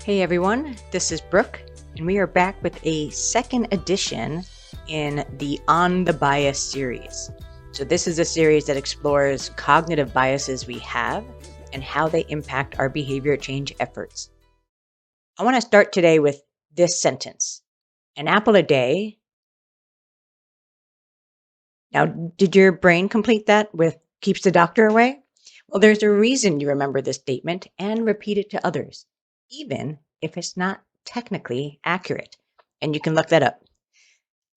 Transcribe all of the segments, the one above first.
Hey everyone, this is Brooke, and we are back with a second edition in the On the Bias series. So, this is a series that explores cognitive biases we have and how they impact our behavior change efforts. I want to start today with this sentence: an apple a day. Now, did your brain complete that with keeps the doctor away? Well, there's a reason you remember this statement and repeat it to others, even if it's not technically accurate. And you can look that up.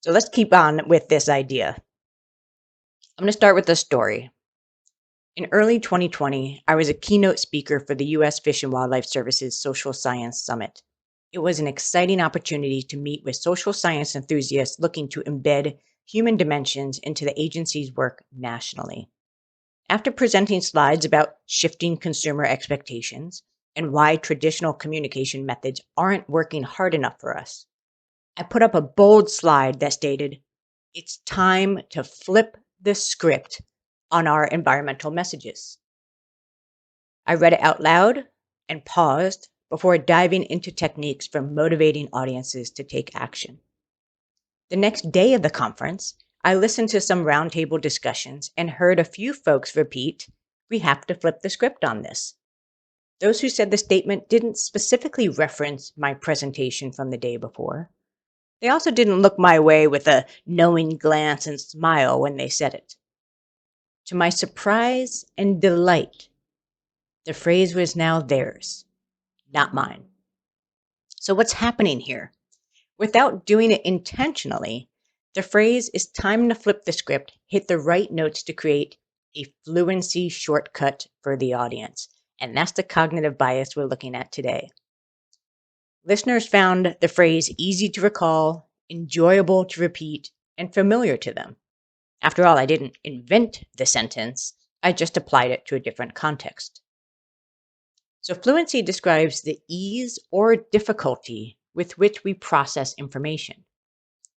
So let's keep on with this idea. I'm going to start with a story. In early 2020, I was a keynote speaker for the U.S. Fish and Wildlife Service's Social Science Summit. It was an exciting opportunity to meet with social science enthusiasts looking to embed human dimensions into the agency's work nationally. After presenting slides about shifting consumer expectations and why traditional communication methods aren't working hard enough for us, I put up a bold slide that stated, "It's time to flip the script on our environmental messages." I read it out loud and paused before diving into techniques for motivating audiences to take action. The next day of the conference, I listened to some roundtable discussions and heard a few folks repeat, "We have to flip the script on this." Those who said the statement didn't specifically reference my presentation from the day before. They also didn't look my way with a knowing glance and smile when they said it. To my surprise and delight, the phrase was now theirs, not mine. So what's happening here? Without doing it intentionally, the phrase "is time to flip the script" hit the right notes to create a fluency shortcut for the audience. And that's the cognitive bias we're looking at today. Listeners found the phrase easy to recall, enjoyable to repeat, and familiar to them. After all, I didn't invent the sentence, I just applied it to a different context. So, fluency describes the ease or difficulty with which we process information,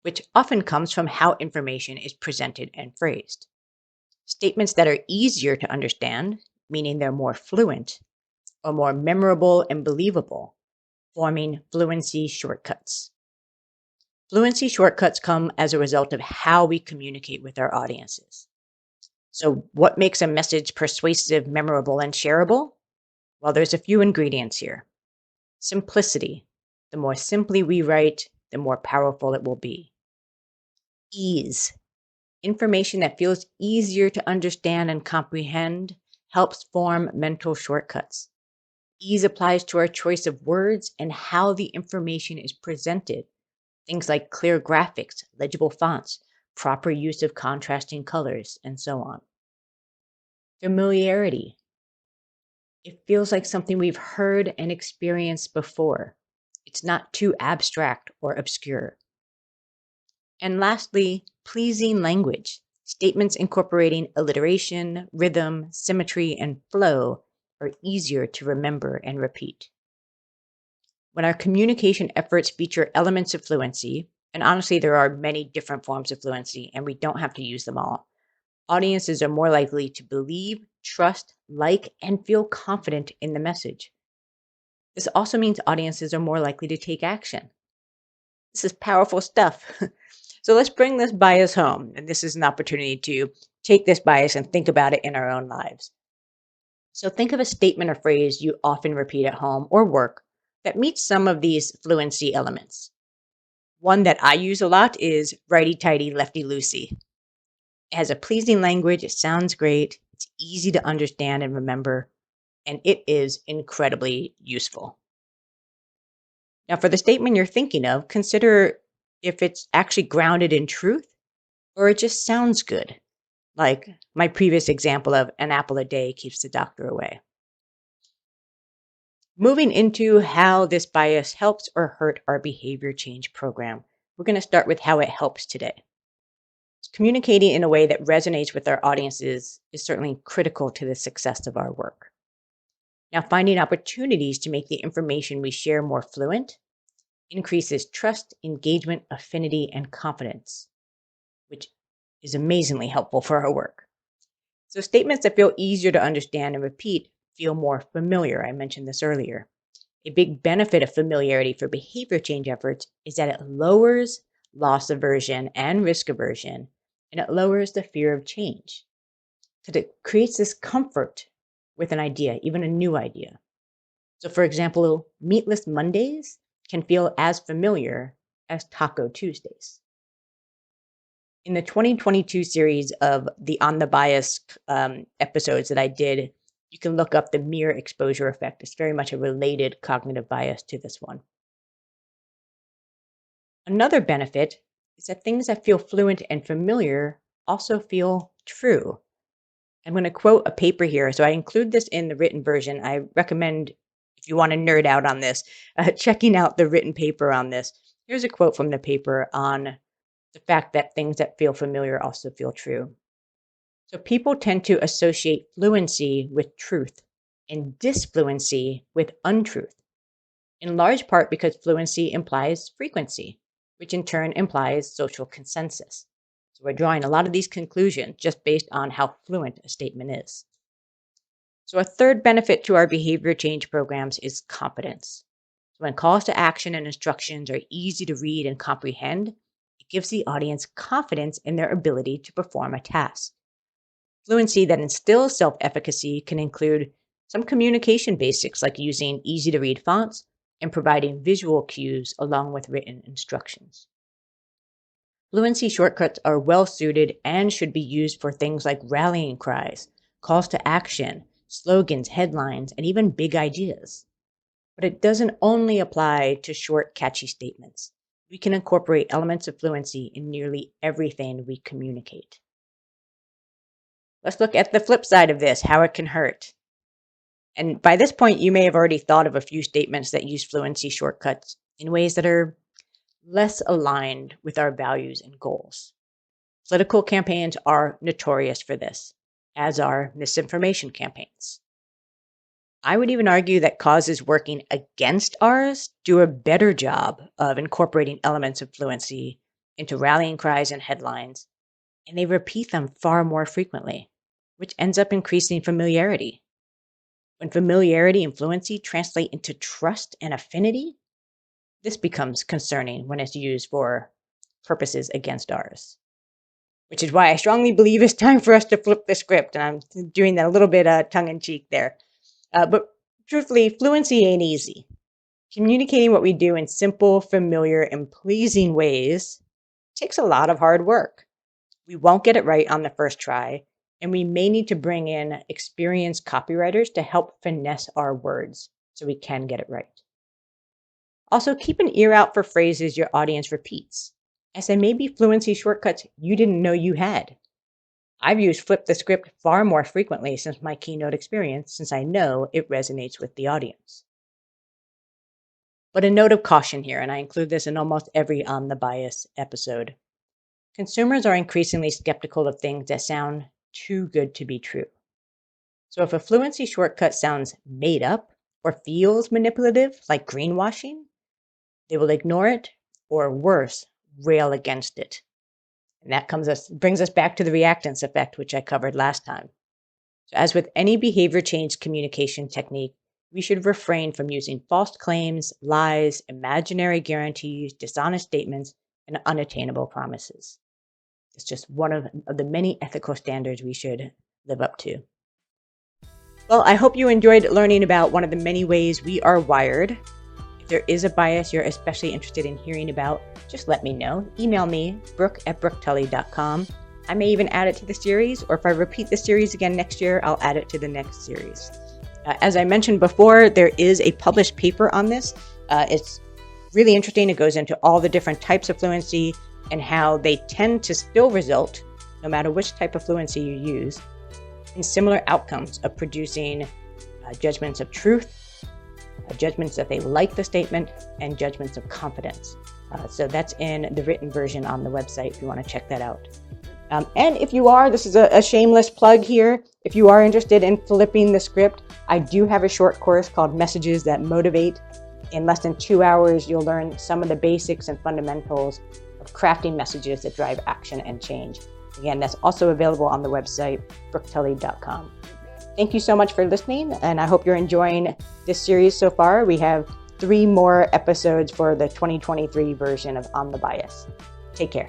which often comes from how information is presented and phrased. Statements that are easier to understand, meaning they're more fluent, or more memorable and believable, forming fluency shortcuts. Fluency shortcuts come as a result of how we communicate with our audiences. So, what makes a message persuasive, memorable, and shareable? Well, there's a few ingredients here. Simplicity. The more simply we write, the more powerful it will be. Ease. Information that feels easier to understand and comprehend helps form mental shortcuts. Ease applies to our choice of words and how the information is presented. Things like clear graphics, legible fonts, proper use of contrasting colors, and so on. Familiarity. It feels like something we've heard and experienced before. It's not too abstract or obscure. And lastly, pleasing language. Statements incorporating alliteration, rhythm, symmetry, and flow are easier to remember and repeat. When our communication efforts feature elements of fluency, and honestly, there are many different forms of fluency, and we don't have to use them all, audiences are more likely to believe, trust, like, and feel confident in the message. This also means audiences are more likely to take action. This is powerful stuff. So let's bring this bias home. And this is an opportunity to take this bias and think about it in our own lives. So think of a statement or phrase you often repeat at home or work that meets some of these fluency elements. One that I use a lot is righty-tighty, lefty-loosey. It has a pleasing language, it sounds great, it's easy to understand and remember, and it is incredibly useful. Now, for the statement you're thinking of, consider if it's actually grounded in truth or it just sounds good, like my previous example of "an apple a day keeps the doctor away." Moving into how this bias helps or hurt our behavior change program, we're going to start with how it helps today. Communicating in a way that resonates with our audiences is certainly critical to the success of our work. Now, finding opportunities to make the information we share more fluent increases trust, engagement, affinity, and confidence, which is amazingly helpful for our work. So, statements that feel easier to understand and repeat feel more familiar. I mentioned this earlier. A big benefit of familiarity for behavior change efforts is that it lowers loss aversion and risk aversion, and it lowers the fear of change. Because it creates this comfort with an idea, even a new idea. So, for example, Meatless Mondays can feel as familiar as Taco Tuesdays. In the 2022 series of the On the Bias episodes that I did, you can look up the mere exposure effect. It's very much a related cognitive bias to this one. Another benefit is that things that feel fluent and familiar also feel true. I'm going to quote a paper here. So I include this in the written version. I recommend, if you want to nerd out on this, checking out the written paper on this. Here's a quote from the paper on the fact that things that feel familiar also feel true. So people tend to associate fluency with truth and disfluency with untruth, in large part because fluency implies frequency, which in turn implies social consensus. So we're drawing a lot of these conclusions just based on how fluent a statement is. So a third benefit to our behavior change programs is competence. So when calls to action and instructions are easy to read and comprehend, it gives the audience confidence in their ability to perform a task. Fluency that instills self-efficacy can include some communication basics like using easy-to-read fonts and providing visual cues along with written instructions. Fluency shortcuts are well-suited and should be used for things like rallying cries, calls to action, slogans, headlines, and even big ideas. But it doesn't only apply to short, catchy statements. We can incorporate elements of fluency in nearly everything we communicate. Let's look at the flip side of this, how it can hurt. And by this point, you may have already thought of a few statements that use fluency shortcuts in ways that are less aligned with our values and goals. Political campaigns are notorious for this, as are misinformation campaigns. I would even argue that causes working against ours do a better job of incorporating elements of fluency into rallying cries and headlines, and they repeat them far more frequently, which ends up increasing familiarity. When familiarity and fluency translate into trust and affinity, this becomes concerning when it's used for purposes against ours. Which is why I strongly believe it's time for us to flip the script, and I'm doing that a little bit tongue-in-cheek there. But truthfully, fluency ain't easy. Communicating what we do in simple, familiar, and pleasing ways takes a lot of hard work. We won't get it right on the first try, and we may need to bring in experienced copywriters to help finesse our words so we can get it right. Also, keep an ear out for phrases your audience repeats, as they may be fluency shortcuts you didn't know you had. I've used flip the script far more frequently since my keynote experience, since I know it resonates with the audience. But a note of caution here, and I include this in almost every On the Bias episode. Consumers are increasingly skeptical of things that sound too good to be true. So if a fluency shortcut sounds made up or feels manipulative, like greenwashing, they will ignore it, or worse, rail against it. And that brings us back to the reactance effect, which I covered last time. So as with any behavior change communication technique, we should refrain from using false claims, lies, imaginary guarantees, dishonest statements, and unattainable promises. It's just one of the many ethical standards we should live up to. Well, I hope you enjoyed learning about one of the many ways we are wired. If there is a bias you're especially interested in hearing about, just let me know. Email me, brooke@brooketully.com. I may even add it to the series, or if I repeat the series again next year, I'll add it to the next series. As I mentioned before, there is a published paper on this. It's really interesting. It goes into all the different types of fluency and how they tend to still result, no matter which type of fluency you use, in similar outcomes of producing judgments of truth, judgments that they like the statement, and judgments of confidence. So that's in the written version on the website if you want to check that out. And if you are, this is a shameless plug here, if you are interested in flipping the script, I do have a short course called Messages That Motivate. In less than 2 hours, you'll learn some of the basics and fundamentals of crafting messages that drive action and change. Again, that's also available on the website, brooketully.com. Thank you so much for listening, and I hope you're enjoying this series so far. We have 3 more episodes for the 2023 version of On the Bias. Take care.